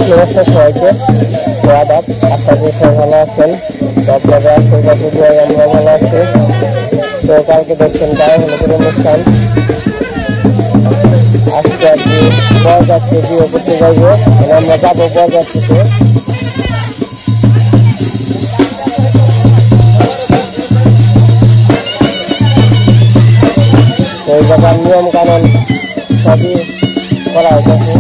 নমস্কার সবাইকে, আদাব। আপনাদের সবাই ভালো আছেন? তো আপনাদের আশীর্বাদ আমরা ভালো আছি। তো কালকে দেখছেন গায়ে হলুদের অনুষ্ঠান। আজকে আর কি বরযাত্রী বিয়ে করতে যাইবো, আমরা যাবো বরযাত্রীতে। তো এই জায়গার নিয়ম কানুন সবই করা হয়েছে।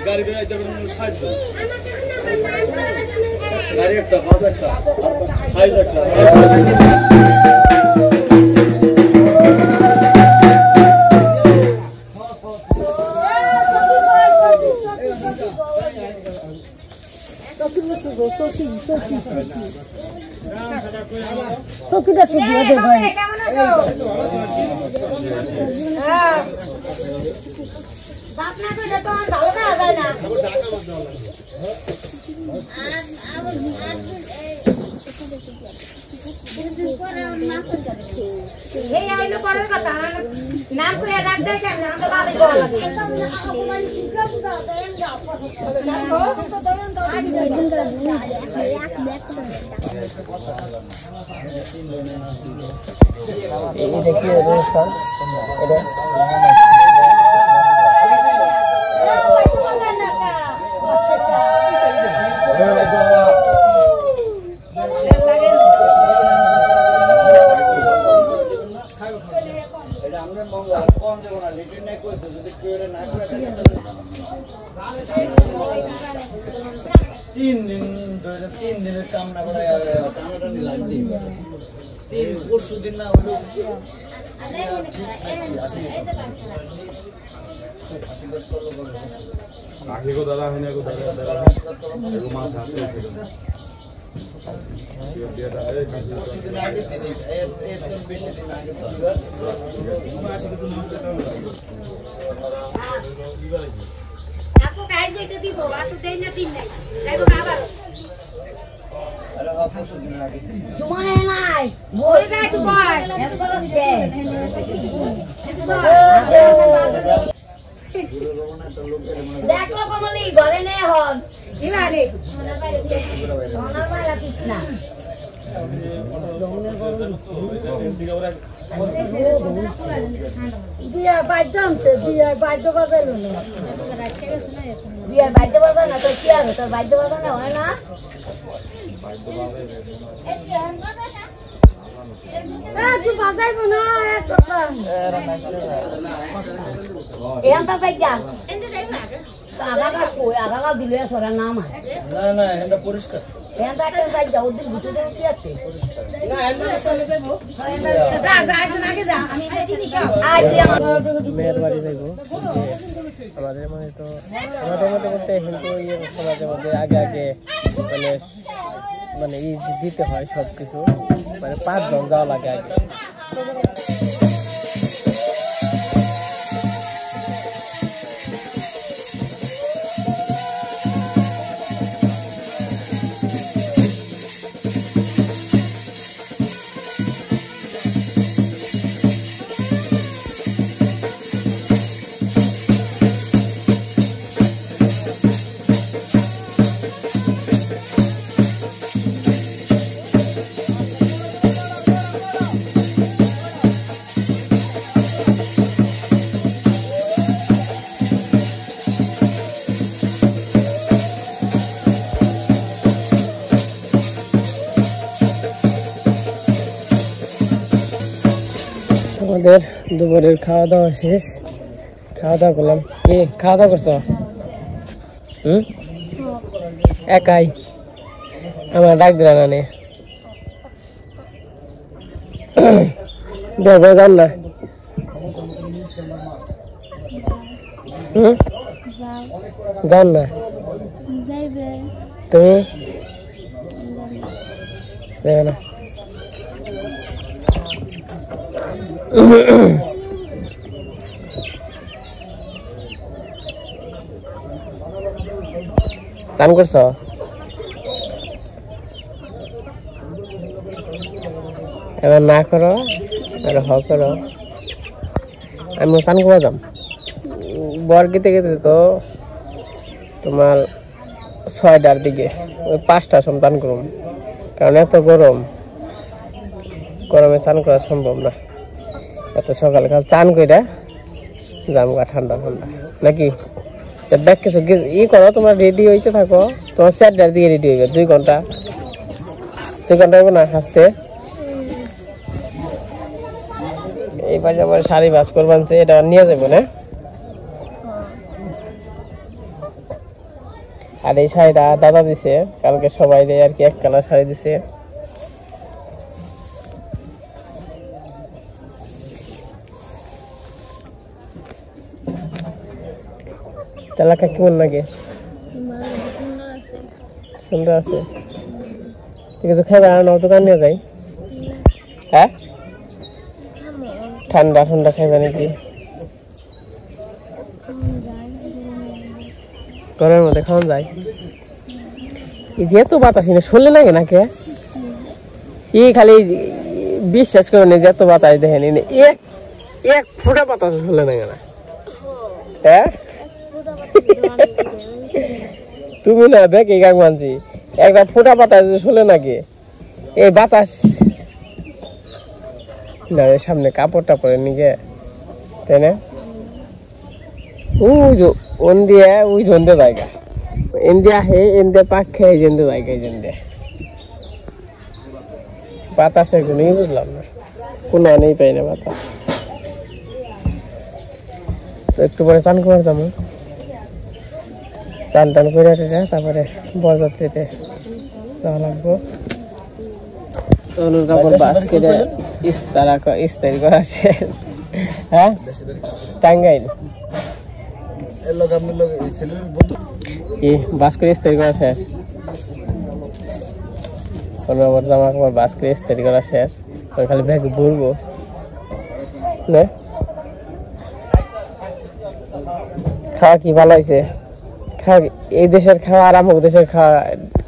গাড়ি বেড়াইতে পারেন 60 জন গাড়ি একটা বাস একটা হাইজ একটা চকিটা তো দিয়ে দে ভাই। বাপনা কইলে তো আমার ভালো না যায় না। এই আইলো পরের কথা, নাম কইয়া ডাক দেয় কেন? আমাকে বাবা বলা লাগে। এটা কি অনুষ্ঠান? এটা তিন দিনের কামনা করে পরশু দিন না হলো দাদা হয় না বেশি দিন আগে আপু গাইজ কইতে দিব, বাতু দেই না দিন নাই যাইবো আবার। আরে পরশু দিন আগে সুমনে নাই বলে নাই তো কয় একবারই দে। দেখো কমলি ঘরে নে হন কি লাগে সোনার বাইরে কিছু না। বিয়া বাদ্য আনছে, বিয়া বাদ্য বাজাইল না, বিয়ার বাদ্য বাজায় না তো কি আর তোর বাদ্য বাজানো হয় না? তুই বাজাইব না এখানটা চাইজা আগাগাল কই আগাগাল দিলে সরা নাম হয় না না এটা পরিষ্কার এখানটা একটা চাইজা ওদের ভিতরে কি আছে না এটা সামনে যাইবো যা যা একজন আগে যা আমি চিনি সব আজ মেয়ের বাড়ি যাইবো। আমাদের মানে তো আমাদের মধ্যে বলতে হিন্দু ইয়ে সমাজের মধ্যে আগে আগে মানে মানে ই দিতে হয় সবকিছু, মানে 5 জন যাওয়া লাগে আগে। আমাদের দুপুরের খাওয়া দাওয়া শেষ, খাওয়া দাওয়া করলাম। কি খাওয়া দাওয়া করছো? একাই আমার ডাক দিলা না নে বেবে যান না যান না তুমি যাবে না চান করছো এবার না করো আর হ করো আমি চান করে যাম বর গেতে গেতে তো তোমার 6টার দিকে ওই 5টার সময় চান করুম কারণ এত গরমে চান করা সম্ভব না এত সকালে কাল চান কইরা যাম গা ঠান্ডা নাকি দেখ কিছু ই করো তোমার রেডি হইতে থাকো তোমার 4টার দিকে রেডি হইবে 2 ঘন্টা হবে না হাসতে এই পাশে আবার শাড়ি বাস করবানছে এটা নিয়ে যাবো না আর এই শাড়িটা দাদা দিছে কালকে সবাই আর কি এক কালার শাড়ি দিছে এলাকা কেমন লাগে সুন্দর আছে ঠিক আছে খাবার আর নাও দোকান নিয়ে যাই হ্যাঁ ঠান্ডা খাইবে নাকি ঘরের মধ্যে খাওয়া যায় এই যে এত বাতাস শুনলে লাগে নাকি খালি বিশ্বাস করে নি যে এত বাতাস দেখেনি এক ফোঁটা বাতাস শুনলে লাগে না হ্যাঁ তুমি না দেখ এই গান মানছি একটা ফোঁটা বাতাস শুনলে নাকি এই বাতাস না সামনে কাপড়টা পরে নিকে তাই না ইন্ডিয়া ওই জন্দে জায়গা ইন্ডিয়া হে ইন্ডিয়া পাক খেয়ে জন্দে জায়গা জন্দে বাতাসের কোনোই বুঝলাম না কোনো নেই পাই না বাতাস তো একটু পরে চান করে যাবো চান টান করে তারপরে বরযাত্রীতে যাওয়া লাগবো অনুর কাপড় বাস করে ইস্তারি করা শেষ হ্যাঁ টাঙ্গাইল বাস করে ইস্তারি করা শেষ অনুর জামা কাপড় বাস করে ইস্তারি করা শেষ ওই খালি ব্যাগ ঘুরবো না খাওয়া কি ভালো হয়েছে খাওয়া এই দেশের খাওয়া আর আমার দেশের খাওয়া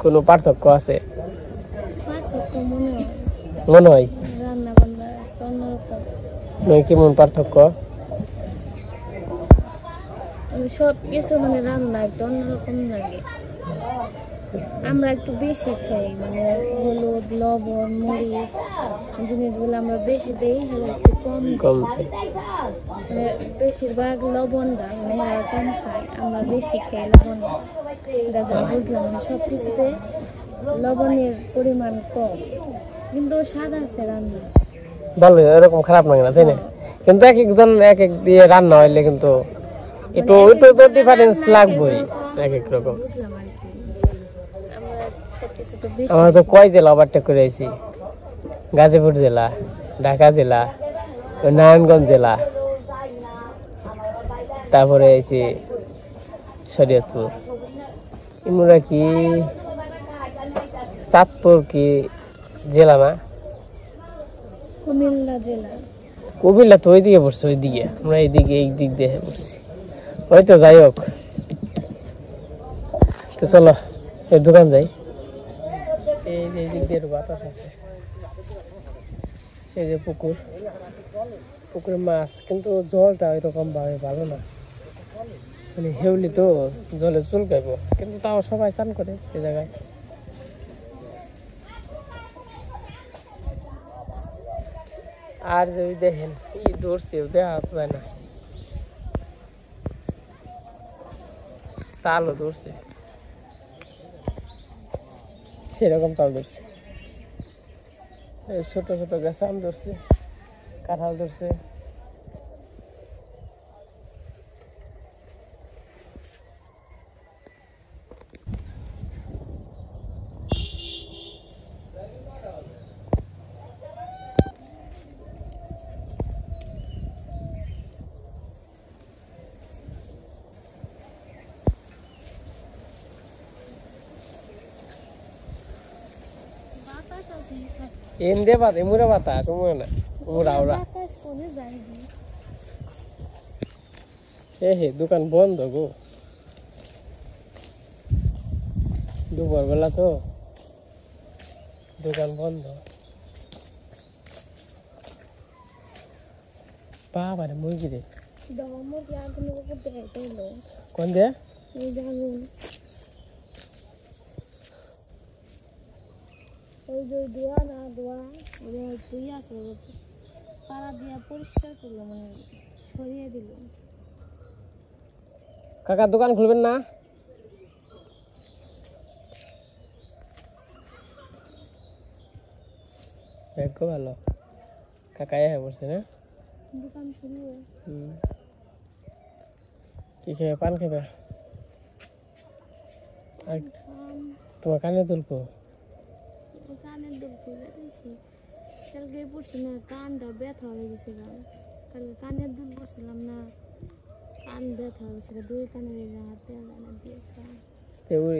কোনো পার্থক্য আছে মনে হয় কেমন পার্থক্য সব কিছু মানে রান্না একটু অন্যরকম লাগে আমরা একটু বেশি খাই মানে হলুদ লবণ মরিচ জিনিসগুলো আমরা বেশি দেই একটু কম মানে বেশিরভাগ লবণটা মানে কম খাই আমরা বেশি খাই লবণ বুঝলাম সব কিছুতে লবণের পরিমাণ কম কিন্তু স্বাদ আছে রান্না ভালো এরকম খারাপ লাগে না তাই না কিন্তু এক একজন এক এক দিয়ে রান্না হইলে কিন্তু একটু তো ডিফারেন্স লাগবেই এক এক রকম আমরা তো কয় জেলা ওভারটেক করে আইছি গাজীপুর জেলা ঢাকা জেলা নারায়ণগঞ্জ জেলা তারপরে আইছি শরীয়তপুর ইমুরা কি চাঁদপুর কি জেলা না কুমিল্লা তো ওইদিকে পড়ছে ওইদিকে আমরা এইদিকে এই দিক দিয়ে পড়ছি ওই তো যাই হোক তো চলো এই দোকান যাই এই যে দিক দিয়ে বাতাস আছে এই যে পুকুরে মাছ কিন্তু জলটা এরকম ভাবে ভালো না মানে হেউলি তো জলে চুলকাইব কিন্তু তাও সবাই চান করে এই জায়গায় আর যদি দেখেন এই ধরছে দেখা যায় না তালও ধরছে সেরকম তাল ধরছে ছোট ছোট গাছ আম ধরছে কাঁঠাল ধরছে এন্দে বাত এমুরা বাতা সময় না ওরা ওরা বাতাস কোনে যায় হে দোকান বন্ধ গো দুপুর বেলা তো দোকান বন্ধ বাবারে মুরগি রে দমর আগুনের উপর দেখাইতে হলো কোন দে এই আগুন ওই যে দোয়া না দোয়া ওরে তুই আছে পাড়া দিয়া পরিষ্কার করলো মানে সরিয়ে দিল কাকা দোকান খুলবেন না ভাগ্য ভালো কাকা এসে পড়ছে না দোকান খুলবে কি খেয়ে পান খেবে তোমার কানে তুলবো কানের দুল খুলে দিয়েছি কালকে পড়ছি না কানটা ব্যথা হয়ে গেছে কালকে কানের দুল পড়ছিলাম না কান ব্যথা হয়ে গেছে দুই কানের হাতে জানা দিয়ে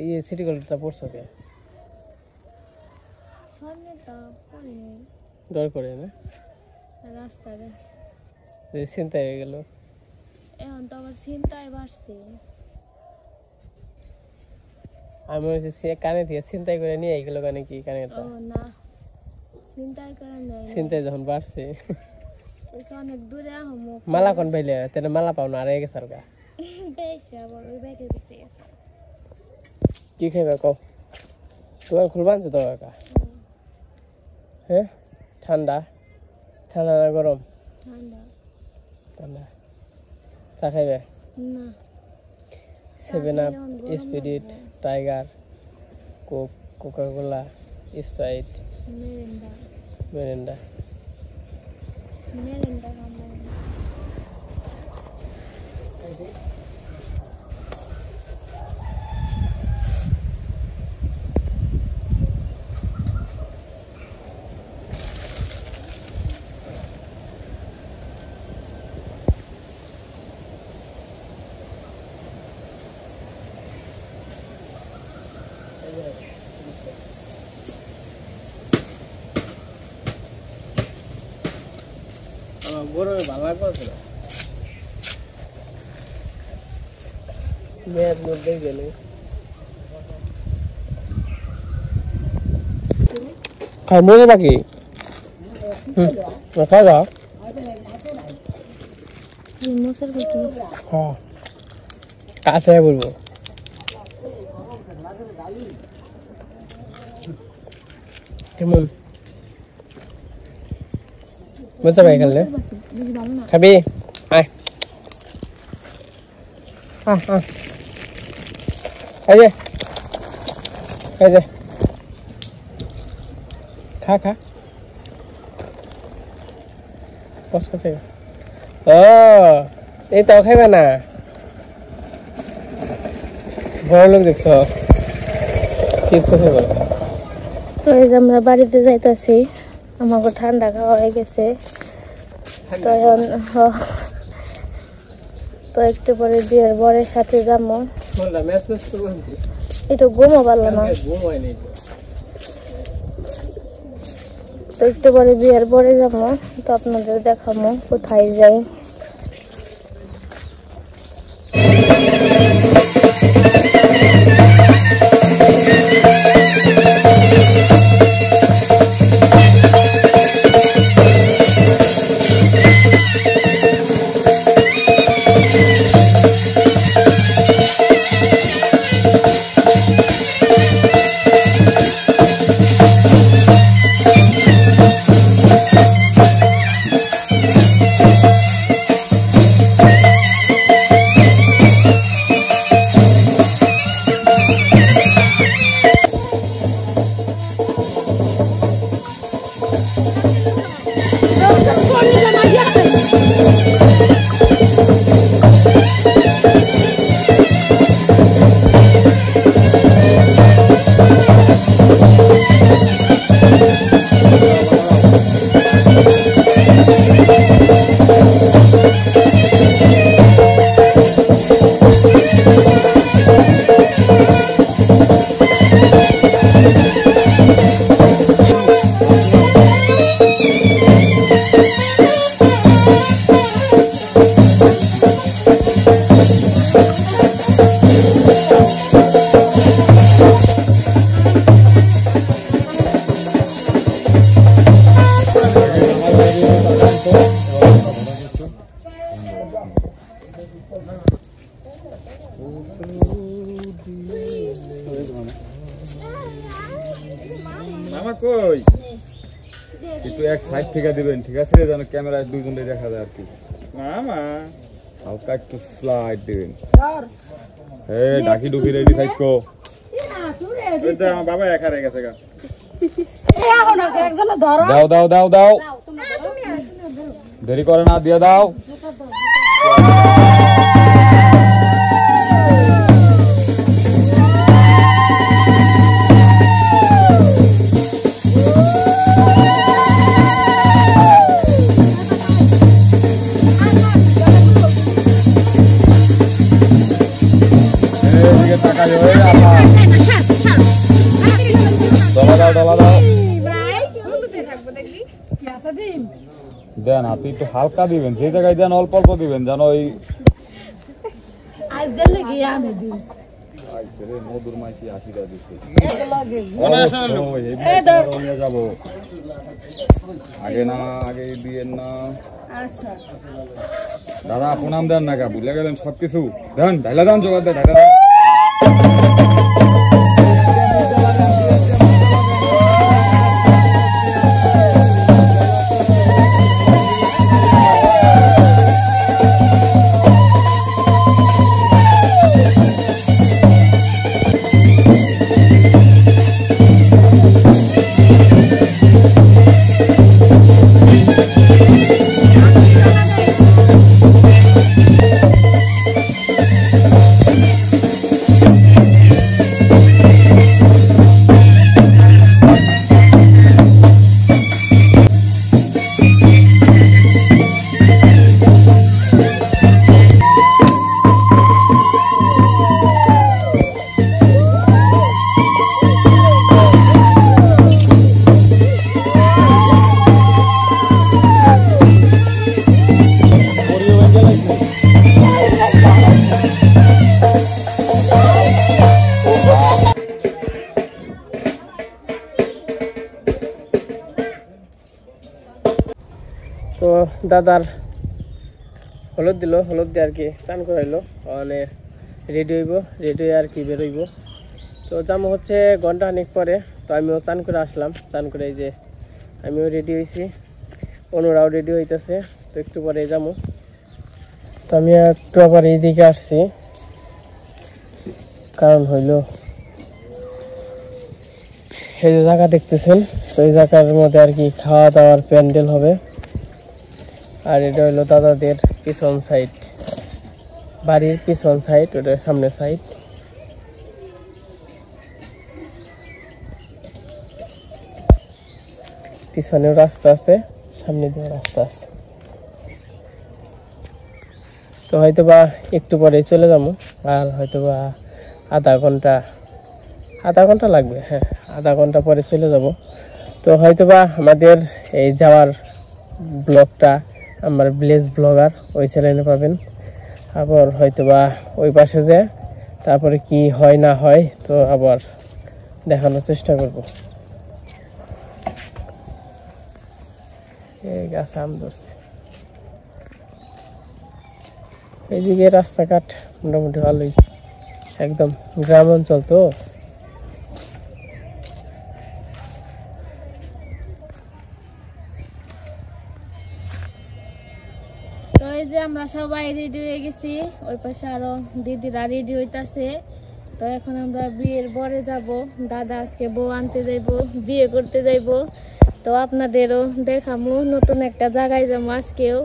ইয়ে সিটি কলেজটা পড়ছো কে সামনে তো পড়িনি ডর করে না রাস্তায় চিন্তা হয়ে গেল এখন তো আবার চিন্তায় বাড়ছে আমি হচ্ছে কানে দিয়ে চিন্তাই করে নিয়ে গেল কানে কি কানেরটা ও না চিন্তায় করা নাই চিন্তায় যখন বাড়ছে অনেক দূরে আহমো মালা কোন পাইলে তেনে মালা পাও না আর গেছে আর গা বেশ আবার ওই ব্যাগের ভিতরে আছে কি খাইবে কও দোকান খুলবান তো কাকা হ্যাঁ ঠান্ডা ঠান্ডা না গরম ঠান্ডা ঠান্ডা চা খাইবে না 7 Up Spirit Tiger Coke Coca Cola Sprite Mirinda Mirinda খাবো আমার গরমে ভালো লাগবে না মেয়ের মধ্যে গেলে খাই মরে বাকি খাই যাও মোসার করতে হ্যাঁ কাছে বলবো কেমন বুঝতে পারি খেললে বেশি ভালো না খাবি আয় এই যে খা খা কষ্ট করছে ও এই তো খাইবে না বড় লোক দেখছো চিপস খাইবে তো এই যে আমরা বাড়িতে যাইতাছি আমাকে ঠান্ডা খাওয়া হয়ে গেছে তো এখন তো একটু পরে বিয়ের বরের সাথে যাবো একটু ঘুমো পারলো না তো একটু পরে বিয়ের বরে যাবো তো আপনাদের দেখাবো কোথায় যাই মামা কই একটু এক সাইড থেকে দিবেন ঠিক আছে যেন ক্যামেরায় দুইজনে দেখা যায় আর কি মামা হালকা একটু স্লাইড দিবেন ডাকি ডুকি রেডি থাকো আমার বাবা একা রে গেছে গা দাও দাও দাও দাও দেরি করে না দিয়ে দাও দেন আপনি একটু হালকা দিবেন যে জায়গায় দেন অল্প অল্প দিবেন যেন ওই মধুর মাইছি আশিটা দিচ্ছি যাবো আগে না আগে দিয়েন না দাদা প্রণাম দেন না কা ভুলে গেলেন সবকিছু দেন ঢাইলা দেন জোগাড় দেন ঢাইলা দেন তো দাদার হলুদ দিল, হলুদ দিয়ে আর কি চান করাইলো, মানে রেডি হইব, রেডি হয়ে আর কি বেরোইব। তো যাবো হচ্ছে ঘন্টাখানিক পরে। তো আমিও চান করে আসলাম, চান করে এই যে আমিও রেডি হয়েছি, অনুরাও রেডি হইতেছে। তো একটু পরে যাবো। তো আমি একটু আবার এইদিকে আসছি, কারণ হইল এই যে জায়গা দেখতেছেন, তো এই জায়গার মধ্যে আর কি খাওয়া দাওয়ার প্যান্ডেল হবে। আর এটা হইলো দাদাদের পিছন সাইড, বাড়ির পিছন সাইড, ওটার সামনে সাইড। পিছনেও রাস্তা আছে, সামনে দিয়ে রাস্তা আছে। তো হয়তোবা একটু পরে চলে যাবো, আর হয়তোবা আধা ঘন্টা লাগবে। হ্যাঁ, আধা ঘন্টা পরে চলে যাব। তো হয়তোবা আমাদের এই যাওয়ার ব্লগটা আমার ভিলেজ ব্লগার ওই চ্যানেলে পাবেন। আবার হয়তোবা ওই পাশে যে তারপরে কি হয় না হয় তো আবার দেখানোর চেষ্টা করব। এই গাছ আম ধরছে, এইদিকে রাস্তাঘাট মোটামুটি ভালোই, একদম গ্রাম অঞ্চল। তো এই যে আমরা সবাই রেডি হয়ে গেছি, ওই পাশে আরো দিদিরা রেডি হইতাছে। তো এখন আমরা বিয়ের বরে যাব, দাদা আজকে বউ আনতে যাইবো, বিয়ে করতে যাইবো। তো আপনাদেরও দেখামু, নতুন একটা জায়গায় যাবো আজকেও।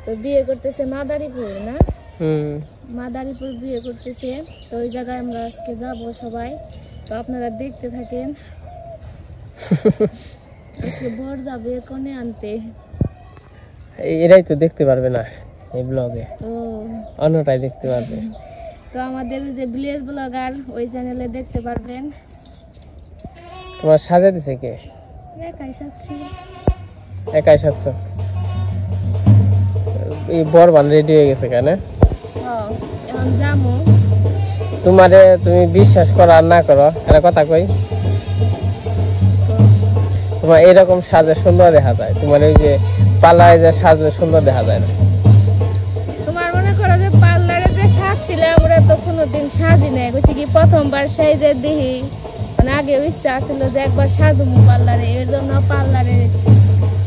তো বিয়ে করতেছে মাদারীপুর, না মাদারীপুর বিয়ে করতেছে। তো ওই জায়গায় আমরা আজকে যাব সবাই। তো আপনারা দেখতে থাকেন, আজকে বর যাবে কনে আনতে। এরাই তো দেখতে পারবে না এই ব্লগে, অন্যটাই দেখতে পারবে। তো আমাদের যে ভিলেজ ব্লগার ওই চ্যানেলে দেখতে পারবেন। তোমার সাজা দিছে কে? একাই সাজছি। একাই সাজছ? এই বর বান রেডি হয়ে গেছে কেন? এখন যাবো। তোমারে তুমি বিশ্বাস করো আর না করো একটা কথা কই, তোমার এইরকম সাজে সুন্দর দেখা যায়, তোমার ওই যে পার্লারে যে সাজলে সুন্দর দেখা যায় না। তোমার মনে করো যে পার্লারে যে সাজছিলে আমরা তো কোনোদিন সাজি নাই, কইছি কি প্রথমবার সাইজে দেখি মানে আগে ইচ্ছা ছিল যে একবার সাজবো পার্লারে, এর জন্য পার্লারে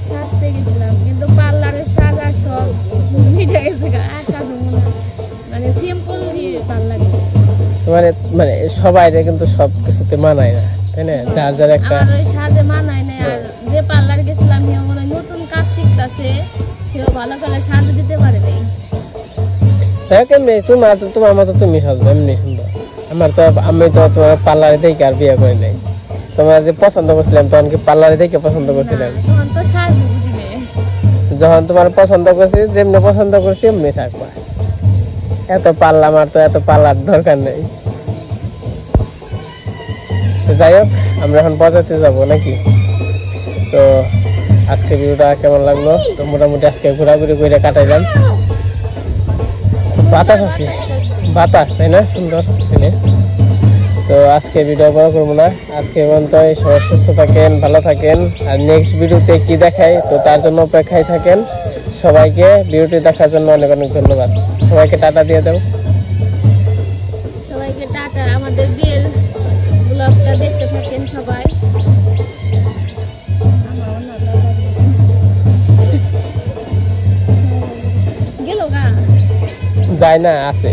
সাজতে গেছিলাম, কিন্তু পার্লারে সাজা সব মিটে গেছে, আর সাজবো না, মানে সিম্পল দিয়ে পার্লারে। মানে মানে সবাই কিন্তু সব কিছুতে মানায় না, তাই না? যার যার একটা আমার ওই সাজে মানায় না। আর যে পার্লার গেছিলাম সে মনে হয় নতুন কাজ শিখতেছে, সেও ভালো করে সাজ দিতে পারে নাই। কেমনি তোমার মতো তুমি সাজবে এমনি সুন্দর। আমি তো তোমার পার্লারে দেখে আর বিয়ে করি নাই। তোমার যে পছন্দ করছিলাম তখন কি পার্লারে দেখে পছন্দ করছিলাম? তখন তো সাজ বুঝিবে। যখন তোমার পছন্দ করছি, যেমনি পছন্দ করছি এমনি থাকবা। এত পার্লার, আমার তো এত পার্লার দরকার নেই। যাই হোক, আমরা এখন বাজাতে যাবো নাকি? তো আজকে ভিডিওটা কেমন লাগলো? তো মোটামুটি আজকে ঘোরাঘুরি করে কাটাইলাম। বাতাস আছে, বাতাস, তাই না? সুন্দর। তো আজকে ভিডিও বড় করবো না, আজকে পর্যন্ত সবাই সুস্থ থাকেন, ভালো থাকেন। আর নেক্সট ভিডিওতে কি দেখাই তো তার জন্য অপেক্ষায় থাকেন। সবাইকে ভিডিওটি দেখার জন্য অনেক অনেক ধন্যবাদ। সবাইকে টাটা দিয়ে দাও। সবাইকে টাটা। আমাদের বিয়ের ব্লগটা দেখতে থাকেন সবাই। গেল গা যায় না, আছে।